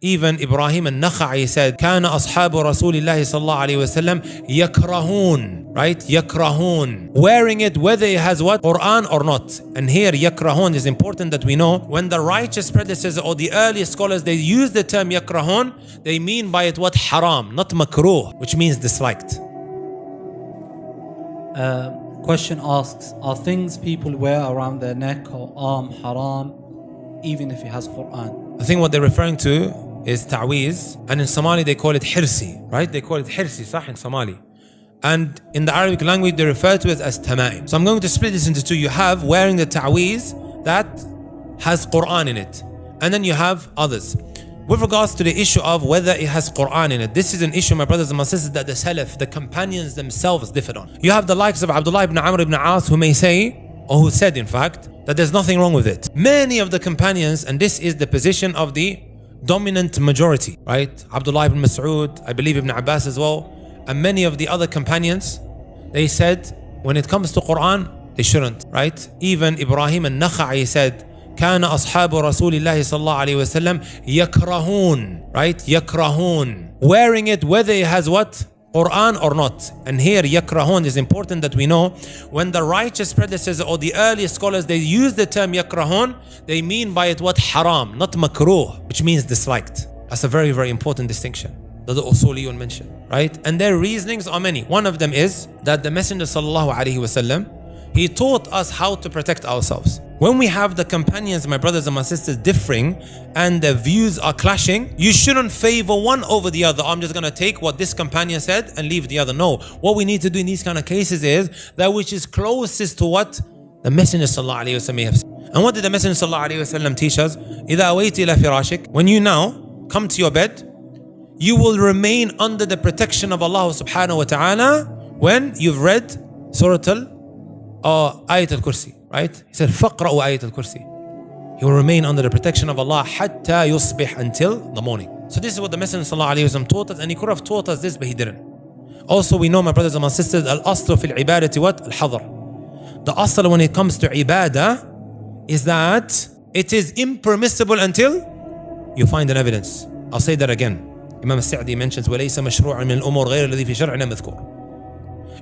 Even Ibrahim al-Nakha'i said, كان أصحاب رسول الله صلى الله عليه وسلم يكرهون, right? يكرهون. Wearing it whether it has what? Quran or not. And here يكرهون is important that we know. When the righteous predecessors or the early scholars, they use the term يكرهون, they mean by it what? Haram, not makruh, which means disliked. Question asks, are things people wear around their neck or arm haram even if it has Quran? I think what they're referring to is Taweez, and in Somali they call it hirsi, right? They call it hirsi, صح, in Somali. And in the Arabic language they refer to it as tama'im. So I'm going to split this into two. You have wearing the Taweez that has Quran in it, and then you have others. With regards to the issue of whether it has Quran in it, this is an issue, my brothers and my sisters, that the Salaf, the companions themselves differed on. You have the likes of Abdullah ibn Amr ibn As who may say, or who said in fact, that there's nothing wrong with it. Many of the companions, and this is the position of the dominant majority, right? Abdullah ibn Mas'ud, I believe Ibn Abbas as well, and many of the other companions, they said when it comes to Quran, they shouldn't, right? Even Ibrahim al-Nakha'i said, كان أصحاب رسول الله صلى الله عليه وسلم يكرهون, right? يكرهون. Wearing it whether it has what? Quran or not. And here yakrahun is important that we know. When the righteous predecessors or the early scholars, they use the term yakrahun, they mean by it what? Haram, not makruh, which means disliked. That's a very, very important distinction that the usuliyun mention, right? And their reasonings are many. One of them is that the Messenger sallallahu alaihi wasallam, he taught us how to protect ourselves. When we have the companions, my brothers and my sisters, differing and their views are clashing, you shouldn't favor one over the other. I'm just going to take what this companion said and leave the other. No, what we need to do in these kind of cases is that which is closest to what the Messenger sallallahu alaihi wasallam have said. And what did the Messenger sallallahu alaihi wasallam teach us? إِذَا أَوَيْتِ إِلَى فِرَاشِكَ, when you now come to your bed, you will remain under the protection of Allah subhanahu wa ta'ala when you've read Surah Ayat al-Kursi, right? He said, فَقْرَأُوا Ayat al-Kursi. He will remain under the protection of Allah حَتَّى يُصْبِحْ, until the morning. So this is what the Messenger sallallahu alaihi wasallam taught us, and he could have taught us this, but he didn't. Also, we know, my brothers and my sisters, al-aslu fil ibadati what? Al-hadr. The asl when it comes to ibadah is that it is impermissible until you find an evidence. I'll say that again. Imam al-Sa'di mentions, وَلَيْسَ مَشْرُوعًا مِنَ الْأُمُورِ غَيْرَ الَّذِي فِي شَرْعِنَا مَذْكُورٍ.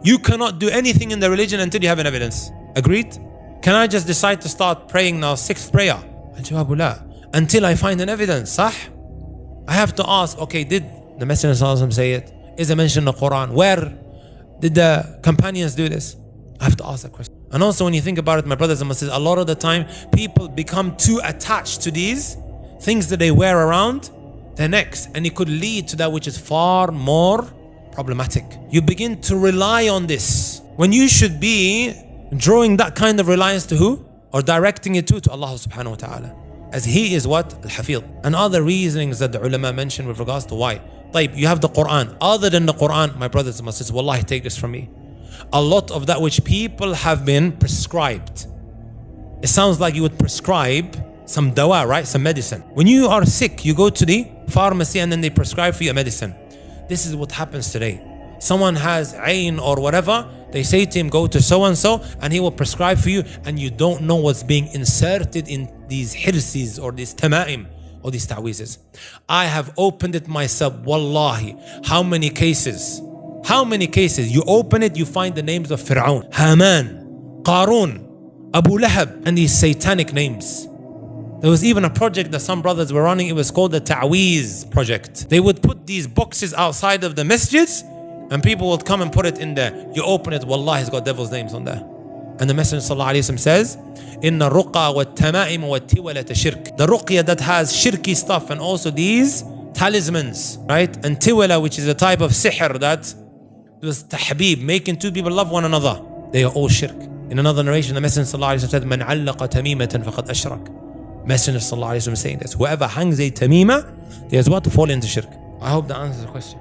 You cannot do anything in the religion until you have an evidence. Agreed? Can I just decide to start praying now, sixth prayer? Until I find an evidence, صح? I have to ask, okay, did the Messenger say it? Is it mentioned in the Quran? Where did the companions do this? I have to ask that question. And also when you think about it, my brothers and my sisters, a lot of the time people become too attached to these things that they wear around their necks, and it could lead to that which is far more problematic. You begin to rely on this when you should be drawing that kind of reliance to who? Or directing it to Allah subhanahu wa ta'ala, as He is what? Al-Hafidh. And other reasonings that the ulama mention with regards to why. You have the Quran. Other than the Quran, my brothers and my sisters, wallahi, take this from me, a lot of that which people have been prescribed, it sounds like you would prescribe some dawa, right? Some medicine. When you are sick, you go to the pharmacy and then they prescribe for you a medicine. This is what happens today. Someone has ayn or whatever, they say to him, go to so and so, and he will prescribe for you, and you don't know what's being inserted in these hirsis or these tama'im or these ta'weezes. I have opened it myself, wallahi. How many cases? You open it, you find the names of Fir'aun, Haman, Qarun, Abu Lahab, and these satanic names. There was even a project that some brothers were running. It was called the Taweez project. They would put these boxes outside of the masjids, and people would come and put it in there. You open it, wallahi, it's got devil's names on there. And the Messenger sallallahu alaihi wasallam says, "Inna ruqa wa tama'im wa tiwala shirk." The ruqya that has shirky stuff, and also these talismans, right? And tiwala, which is a type of sihr that was tahbib, making two people love one another. They are all shirk. In another narration, the Messenger sallallahu alaihi wasallam said, "Man 'allaqa tamimatan faqad ashrak." Messenger sallallahu alaihi wasallam saying this: whoever hangs a tamima, there's what? To fall into shirk. I hope that answers the question.